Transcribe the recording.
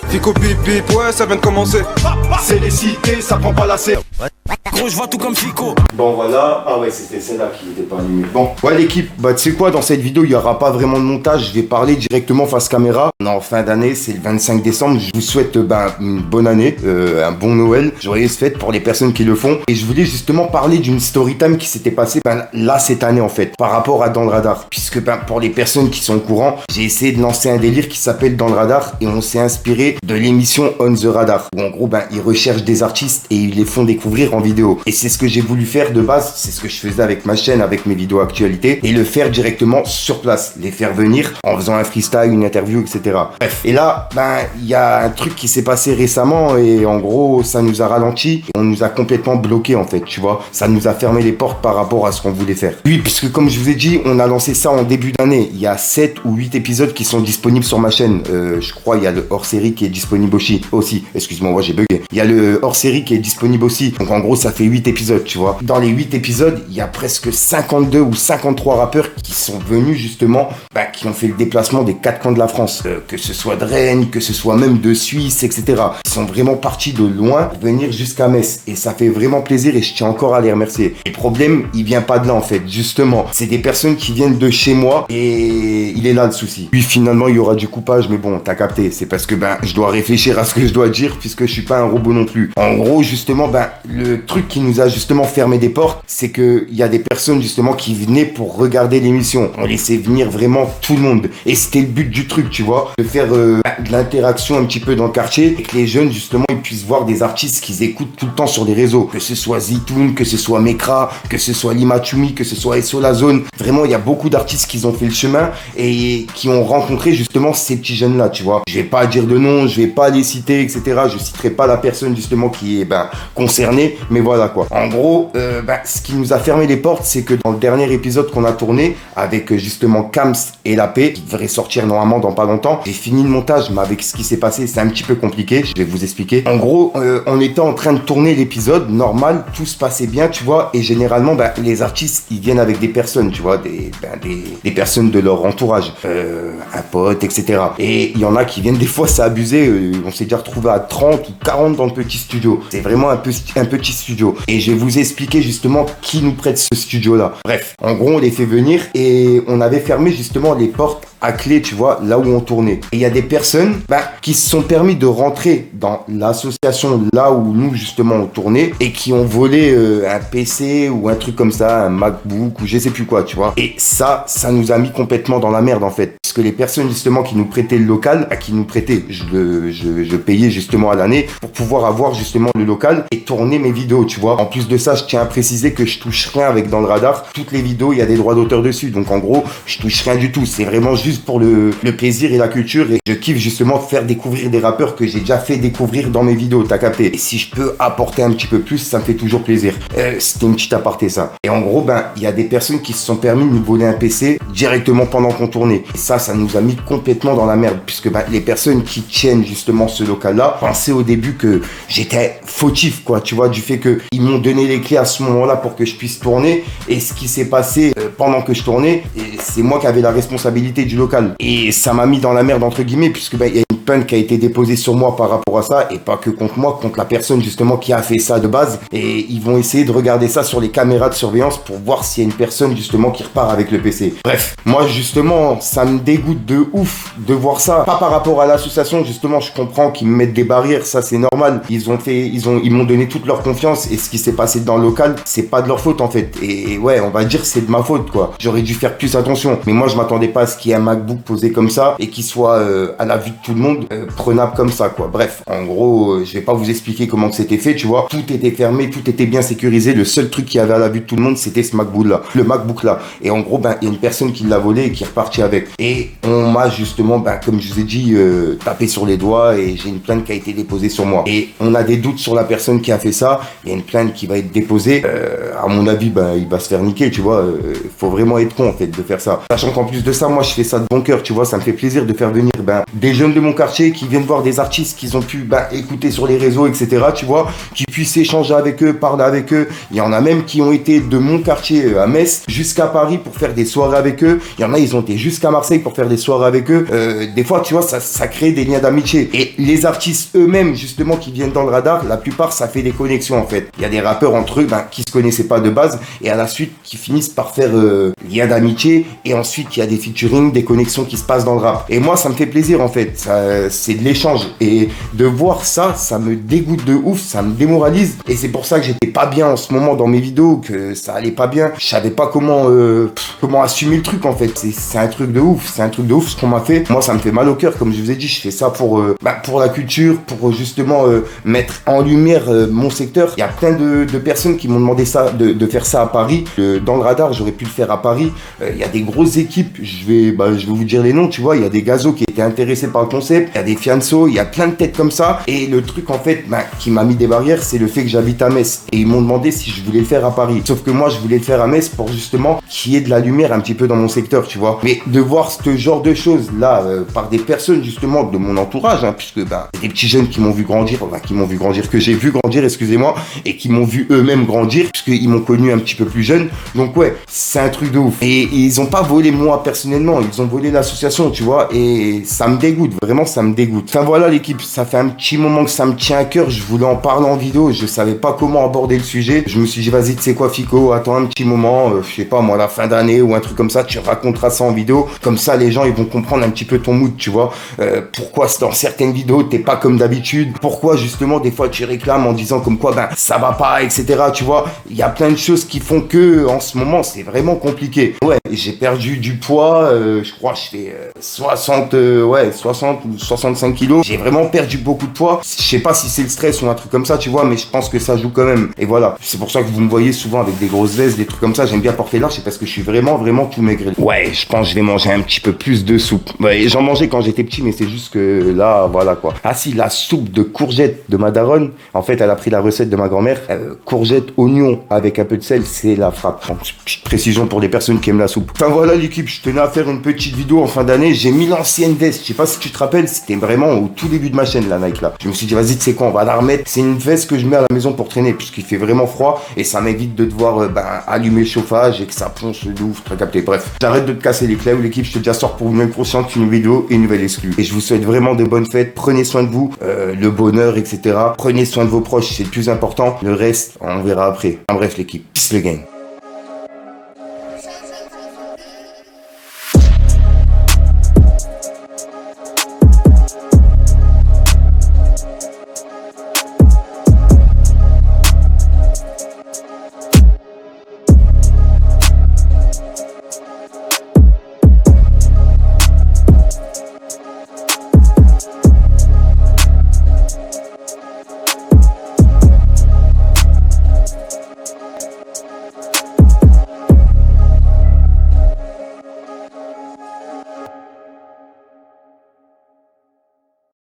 Fico bip bip, ouais, ça vient de commencer. C'est les cités, ça prend pas la serre. Gros, je vois tout comme Fico. Bon voilà, ah ouais c'était celle-là qui n'était pas allumée. Bon, ouais l'équipe, bah tu sais quoi, dans cette vidéo il n'y aura pas vraiment de montage, je vais parler directement face caméra. On est en fin d'année, c'est le 25 décembre, je vous souhaite une bonne année, un bon Noël, joyeuses fêtes pour les personnes qui le font. Et je voulais justement parler d'une story time qui s'était passée là cette année en fait, par rapport à Dans le Radar. Puisque pour les personnes qui sont au courant, j'ai essayé de lancer un délire qui s'appelle Dans le Radar et on s'est inspiré de l'émission On the Radar. Où en gros ils recherchent des artistes et ils les font découvrir en vidéo. Et c'est ce que j'ai voulu faire de base, c'est ce que je faisais avec ma chaîne, avec mes vidéos actualités, et le faire directement sur place, les faire venir en faisant un freestyle, une interview, etc. Bref, et là, il y a un truc qui s'est passé récemment, et en gros, ça nous a ralenti, et on nous a complètement bloqué en fait, tu vois. Ça nous a fermé les portes par rapport à ce qu'on voulait faire. Oui, puisque comme je vous ai dit, on a lancé ça en début d'année. Il y a 7 ou 8 épisodes qui sont disponibles sur ma chaîne. Je crois il y a le hors-série qui est disponible aussi. Excuse-moi, moi j'ai bugué. Il y a le hors-série qui est disponible aussi. Donc en gros, ça fait 8 épisodes, tu vois. Dans les 8 épisodes, il y a presque 52 ou 53 rappeurs qui sont venus justement, qui ont fait le déplacement des 4 coins de la France. Que ce soit de Rennes, que ce soit même de Suisse, etc. Ils sont vraiment partis de loin pour venir jusqu'à Metz. Et ça fait vraiment plaisir et je tiens encore à les remercier. Et le problème, il vient pas de là en fait, justement. C'est des personnes qui viennent de chez moi et il est là le souci. Puis finalement, il y aura du coupage, mais bon, t'as capté. C'est parce que je dois réfléchir à ce que je dois dire puisque je suis pas un robot non plus. En gros, justement, le truc qui nous a justement fermé des portes, c'est que il y a des personnes justement qui venaient pour regarder l'émission. On laissait venir vraiment tout le monde. Et c'était le but du truc, tu vois, de faire de l'interaction un petit peu dans le quartier et que les jeunes justement ils puissent voir des artistes qu'ils écoutent tout le temps sur les réseaux. Que ce soit Zitoun, que ce soit Mekra, que ce soit Limachumi, que ce soit SO La Zone. Vraiment, il y a beaucoup d'artistes qui ont fait le chemin et qui ont rencontré justement ces petits jeunes-là, tu vois. Je vais pas dire de nom, je vais pas les citer, etc. Je citerai pas la personne justement qui est concernée, mais voilà quoi. En gros, ce qui nous a fermé les portes, c'est que dans le dernier épisode qu'on a tourné avec justement Kams et La Paix, qui devrait sortir normalement dans pas longtemps, j'ai fini le montage, mais avec ce qui s'est passé, c'est un petit peu compliqué. Je vais vous expliquer. En gros, on était en train de tourner l'épisode normal, tout se passait bien, tu vois, et généralement, les artistes, ils viennent avec des personnes, tu vois, des personnes de leur entourage, un pote, etc. Et il y en a qui viennent, des fois, c'est abusé. On s'est déjà retrouvé à 30 ou 40 dans le petit studio. C'est vraiment un petit studio. Et je vais vous expliquer justement qui nous prête ce studio-là. Bref, en gros, on les fait venir et on avait fermé justement les portes à clé, tu vois, là où on tournait. Et il y a des personnes qui se sont permis de rentrer dans l'association là où nous, justement, on tournait et qui ont volé un PC ou un truc comme ça, un MacBook ou je sais plus quoi, tu vois. Et ça nous a mis complètement dans la merde, en fait. Parce que les personnes, justement, qui nous prêtaient le local, qui nous prêtaient, je payais justement à l'année pour pouvoir avoir justement le local et tourner mes vidéos, tu vois. En plus de ça, je tiens à préciser que je touche rien avec Dans le Radar. Toutes les vidéos, il y a des droits d'auteur dessus. Donc, en gros, je touche rien du tout. C'est vraiment juste pour le plaisir et la culture et je kiffe justement faire découvrir des rappeurs que j'ai déjà fait découvrir dans mes vidéos, t'as capté. Et si je peux apporter un petit peu plus, ça me fait toujours plaisir. C'était une petite aparté ça. Et en gros, il y a des personnes qui se sont permis de nous voler un PC directement pendant qu'on tournait. Et ça nous a mis complètement dans la merde puisque les personnes qui tiennent justement ce local-là pensaient au début que j'étais fautif, quoi, tu vois, du fait que ils m'ont donné les clés à ce moment-là pour que je puisse tourner et ce qui s'est passé pendant que je tournais, c'est moi qui avais la responsabilité du local. Et ça m'a mis dans la merde entre guillemets puisque il y a une plainte qui a été déposée sur moi par rapport à ça et pas que contre moi, contre la personne justement qui a fait ça de base et ils vont essayer de regarder ça sur les caméras de surveillance pour voir s'il y a une personne justement qui repart avec le PC. Bref, moi justement ça me dégoûte de ouf de voir ça, pas par rapport à l'association justement, je comprends qu'ils me mettent des barrières, ça c'est normal, ils m'ont donné toute leur confiance et ce qui s'est passé dans le local, c'est pas de leur faute en fait et ouais, on va dire c'est de ma faute quoi. J'aurais dû faire plus attention, mais moi je m'attendais pas à ce qu'il y ait un MacBook posé comme ça et qui soit à la vue de tout le monde prenable comme ça quoi. Bref, en gros, je vais pas vous expliquer comment c'était fait, tu vois. Tout était fermé, tout était bien sécurisé. Le seul truc qu'il y avait à la vue de tout le monde, c'était ce MacBook là, le MacBook là. Et en gros, il y a une personne qui l'a volé et qui est repartie avec. Et on m'a justement, comme je vous ai dit, tapé sur les doigts et j'ai une plainte qui a été déposée sur moi. Et on a des doutes sur la personne qui a fait ça. Il y a une plainte qui va être déposée. À mon avis, il va se faire niquer, tu vois. Faut vraiment être con en fait de faire ça. Sachant qu'en plus de ça, moi je fais ça ça de bon cœur, tu vois, ça me fait plaisir de faire venir des jeunes de mon quartier qui viennent voir des artistes qu'ils ont pu écouter sur les réseaux, etc., tu vois, qui puissent échanger avec eux, parler avec eux. Il y en a même qui ont été de mon quartier à Metz jusqu'à Paris pour faire des soirées avec eux. Il y en a, ils ont été jusqu'à Marseille pour faire des soirées avec eux. Des fois, tu vois, ça crée des liens d'amitié. Et les artistes eux-mêmes, justement, qui viennent dans le radar, la plupart, ça fait des connexions, en fait. Il y a des rappeurs entre eux qui se connaissaient pas de base et à la suite qui finissent par faire lien d'amitié, et ensuite il y a des featuring, des connexions qui se passent dans le rap. Et moi, ça me fait plaisir, en fait. C'est de l'échange. Et de voir ça, ça me dégoûte de ouf, ça me démoralise. Et c'est pour ça que j'étais pas bien en ce moment dans mes vidéos, que ça allait pas bien. Je savais pas comment assumer le truc, en fait. C'est un truc de ouf. C'est un truc de ouf ce qu'on m'a fait. Moi, ça me fait mal au cœur. Comme je vous ai dit, je fais ça pour la culture, pour justement mettre en lumière mon secteur. Il y a plein de personnes qui m'ont demandé ça, de faire ça à Paris. Dans le radar, j'aurais pu le faire à Paris. Il y a des grosses équipes. Je vais vous dire les noms, tu vois. Il y a des gazos qui étaient intéressés par le concept. Il y a des Fianso. Il y a plein de têtes comme ça. Et le truc, en fait, qui m'a mis des barrières, c'est le fait que j'habite à Metz. Et ils m'ont demandé si je voulais le faire à Paris. Sauf que moi, je voulais le faire à Metz pour justement qu'il y ait de la lumière un petit peu dans mon secteur, tu vois. Mais de voir ce genre de choses là par des personnes justement de mon entourage, puisque c'est des petits jeunes qui m'ont vu grandir, que j'ai vu grandir, excusez-moi, et qui m'ont vu eux-mêmes grandir, puisqu'ils m'ont connu un petit peu plus jeune. Donc ouais, c'est un truc de ouf. Et ils ont pas volé moi personnellement, ils ont volé l'association, tu vois. Et ça me dégoûte, vraiment ça me dégoûte. Enfin voilà l'équipe, ça fait un petit moment que ça me tient à cœur. Je voulais en parler en vidéo, je savais pas comment aborder le sujet. Je me suis dit vas-y, tu sais quoi Fico, attends un petit moment, je sais pas moi, la fin d'année ou un truc comme ça, tu raconteras ça en vidéo. Comme ça les gens ils vont comprendre un petit peu ton mood, tu vois. Pourquoi dans certaines vidéos t'es pas comme d'habitude, pourquoi justement des fois tu réclames en disant comme quoi ça va pas, etc., tu vois. Il y a plein de choses qui font que en ce moment c'est vraiment compliqué. Ouais, j'ai perdu du poids, je crois que je fais 60 ou 65 kilos. J'ai vraiment perdu beaucoup de poids. Je sais pas si c'est le stress ou un truc comme ça, tu vois, mais je pense que ça joue quand même. Et voilà, c'est pour ça que vous me voyez souvent avec des grosses vestes, des trucs comme ça. J'aime bien porter large, c'est parce que je suis vraiment tout maigre. Ouais, je pense que je vais manger un petit peu plus de soupe. Ouais, j'en mangeais quand j'étais petit, mais c'est juste que là, voilà quoi. Ah si, la soupe de courgettes de ma daronne, en fait, elle a pris la recette de ma grand-mère. Courgettes, oignons avec un peu de sel, c'est la frappe. Petite précision pour les personnes qui aiment la soupe. Enfin voilà l'équipe, je tenais à faire une petite vidéo en fin d'année. J'ai mis l'ancienne veste, je sais pas si tu te rappelles, c'était vraiment au tout début de ma chaîne, la Nike là. Je me suis dit vas-y, tu sais quoi, on va la remettre. C'est une veste que je mets à la maison pour traîner, puisqu'il fait vraiment froid et ça m'évite de devoir allumer le chauffage et que ça ponce de ouf, t'as capté. Bref, j'arrête de te casser les clés ou l'équipe, je te dis à sort pour une même consciente, une vidéo et une nouvelle exclue. Et je vous souhaite vraiment de bonnes fêtes, prenez soin de vous, le bonheur, etc. Prenez soin de vos proches, c'est le plus important. Le reste, on verra après. En bref l'équipe, peace le gang.